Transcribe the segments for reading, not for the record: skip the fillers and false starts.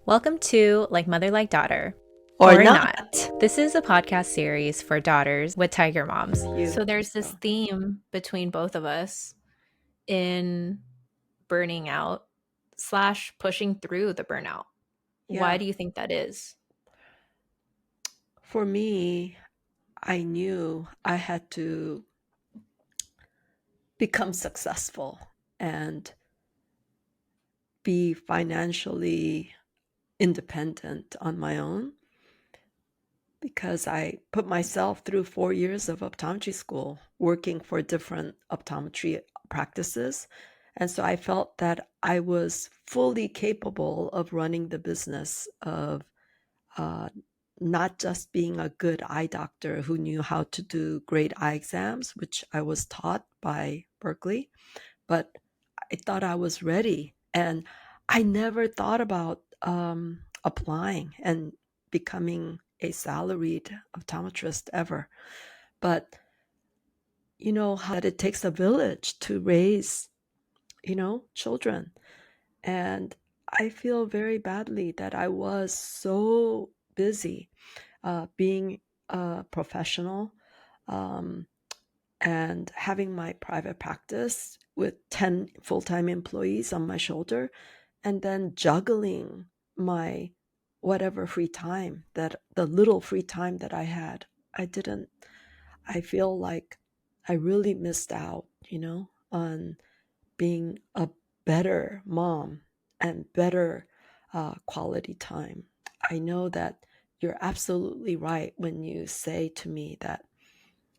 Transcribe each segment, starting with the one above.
Welcome to Like Mother, Like Daughter. Or Or not. not. This is a podcast series for daughters with tiger moms. You. So there's this So, theme between both of us in burning out slash pushing through the burnout. Why yeah. do you think that is? For me, I knew I had to become successful and be financially independent on my own because I put myself through 4 years of optometry school, working for different optometry practices. And so I felt that I was fully capable of running the business of uh, not just being a good eye doctor who knew how to do great eye exams, which I was taught by Berkeley, but I thought I was ready. And I never thought about applying and becoming a salaried optometrist ever. But you know how it takes a village to raise, children. And I feel very badly that I was so busy being a professional um, and having my private practice with 10 full-time employees on my shoulder, and then juggling my whatever free time, that the little free time that I had. I feel like I really missed out, on being a better mom and better quality time. I know that you're absolutely right when you say to me that,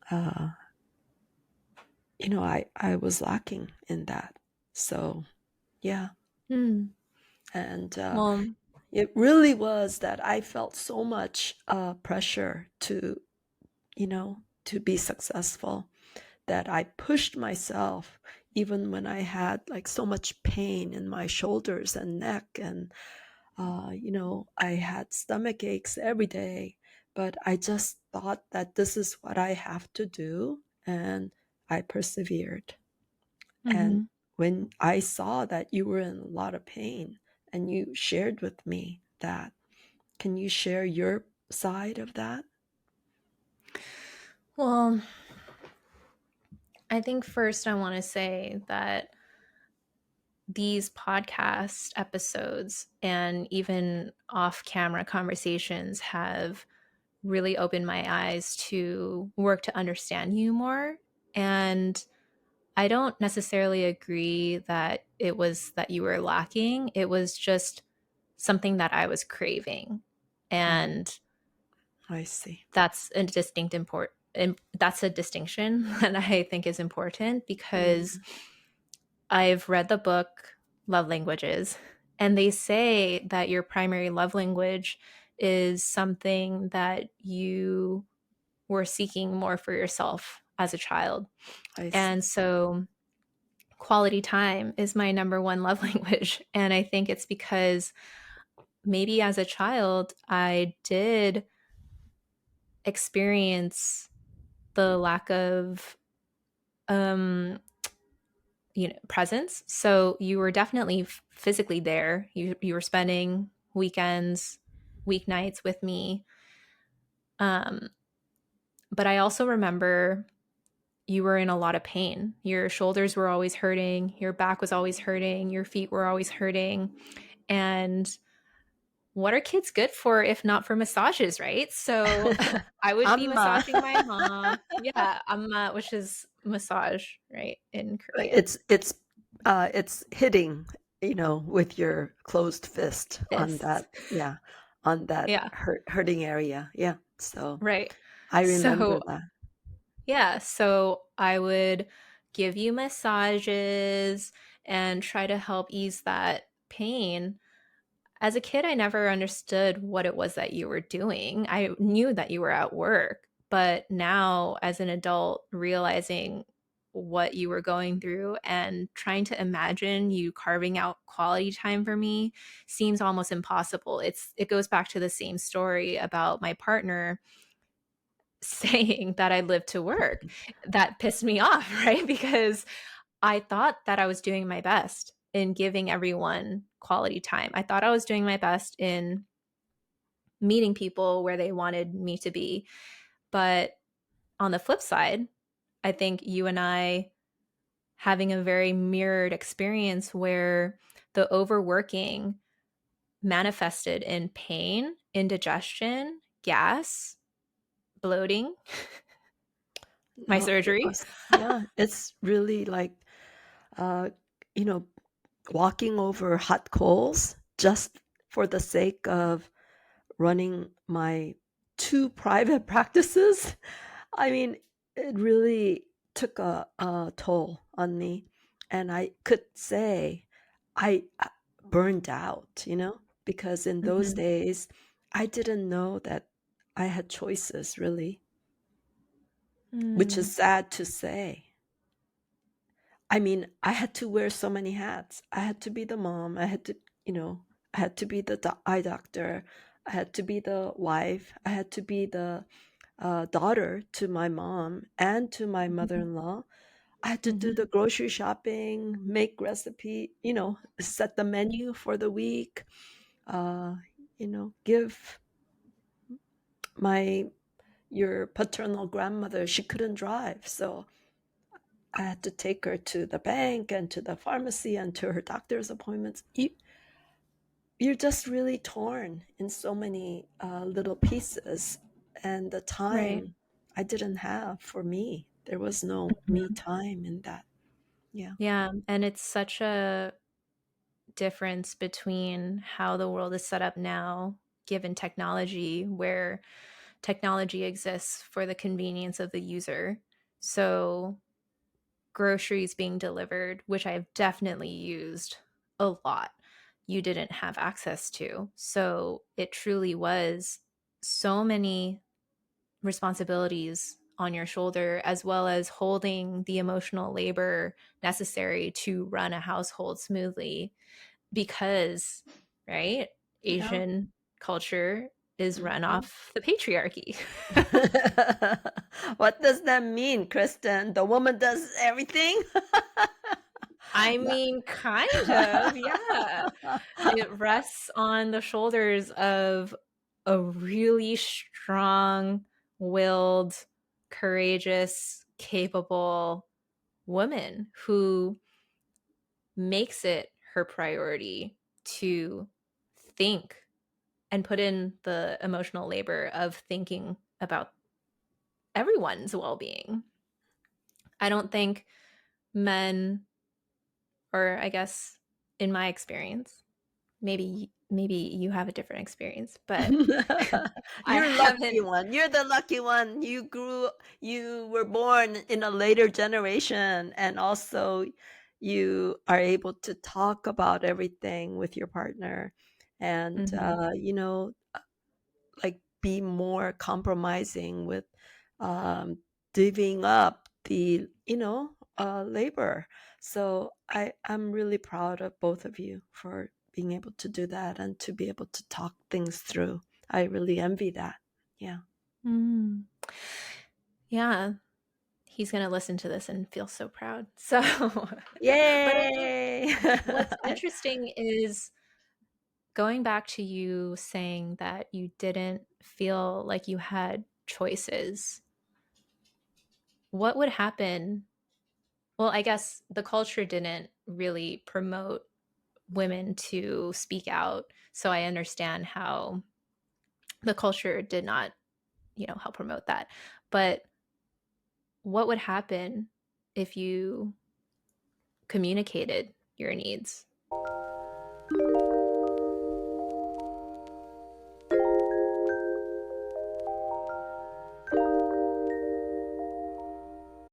uh, I was lacking in that. So, yeah. Hmm. And Well, it really was that I felt so much pressure to be successful, that I pushed myself even when I had like so much pain in my shoulders and neck, and I had stomach aches every day, but I just thought that this is what I have to do, and I persevered. And mhm. when I saw that you were in a lot of pain and you shared with me that, can you share your side of that? Well, I think first I want to say that these podcast episodes and even off camera conversations have really opened my eyes to work to understand you more. And I don't necessarily agree that it was that you were lacking. It was just something that I was craving. Mm, And I see. that's a distinct import and that's a distinction that I think is important because Mm, I've read the book Love Languages, and they say that your primary love language is something that you were seeking more for yourself as a child. I see. And so quality time is my number one love language. And I think it's because maybe as a child, I did experience the lack of um presence. So you were definitely physically there. You were spending weekends, weeknights with me. Um but I also remember you were in a lot of pain. Your shoulders were always hurting, your back was always hurting, your feet were always hurting. And what are kids good for if not for massages, right? So I would be Amma. massaging my mom. Yeah, amma, which is massage, right, in Korean. It's hitting, with your closed fist on Fists. that, yeah, on that Yeah, hurting area. Yeah. So right. I remember So that. yeah, so I would give you massages and try to help ease that pain. As a kid, I never understood what it was that you were doing. I knew that you were at work, but now as an adult, realizing what you were going through and trying to imagine you carving out quality time for me seems almost impossible. It goes back to the same story about my partner saying that I live to work. That pissed me off, right? Because I thought that I was doing my best in giving everyone quality time. I thought I was doing my best in meeting people where they wanted me to be. But on the flip side, I think you and I having a very mirrored experience where the overworking manifested in pain, indigestion, gas, bloating, my No, it surgery. was, yeah, it's really like, uh, you know, walking over hot coals just for the sake of running my 2 private practices. I mean, it really took a toll on me, and I could say I burned out, because in those Mhm. days, I didn't know that I had choices really, which is Mm. sad to say. I mean, I had to wear so many hats. I had to be the mom. I had to be the eye doctor. I had to be the wife. I had to be the daughter to my mom and to my Mhm. mother-in-law. I had to do Mhm. the grocery shopping, make recipe, set the menu for the week, uh, give my your paternal grandmother, she couldn't drive. So I had to take her to the bank and to the pharmacy and to her doctor's appointments. You're just really torn in so many little pieces. And the Right. time I didn't have for me, there was no me Mhm. time in that. Yeah. Yeah, and it's such a difference between how the world is set up now, given technology, where technology exists for the convenience of the user. So, groceries being delivered, which I've definitely used a lot, you didn't have access to. So, it truly was so many responsibilities on your shoulder, as well as holding the emotional labor necessary to run a household smoothly because, right, Yeah. Asian culture is run Mhm. off the patriarchy. What does that mean, Kristen? The woman does everything? I No. mean, kind of, yeah. It rests on the shoulders of a really strong willed, courageous, capable woman who makes it her priority to think and put in the emotional labor of thinking about everyone's well-being. I don't think men, or I guess in my experience, maybe you have a different experience, but I You're lucky haven't. one. You're the lucky one. You were born in a later generation, and also you are able to talk about everything with your partner, and Mhm. like be more compromising with um, divvying up the labor. So I'm really proud of both of you for being able to do that and to be able to talk things through. I really envy that. Yeah. Mm. Yeah, he's gonna listen to this and feel so proud. So, but I think Yay. what's interesting is going back to you saying that you didn't feel like you had choices. What would happen? Well, I guess the culture didn't really promote women to speak out. So I understand how the culture did not, help promote that. But what would happen if you communicated your needs?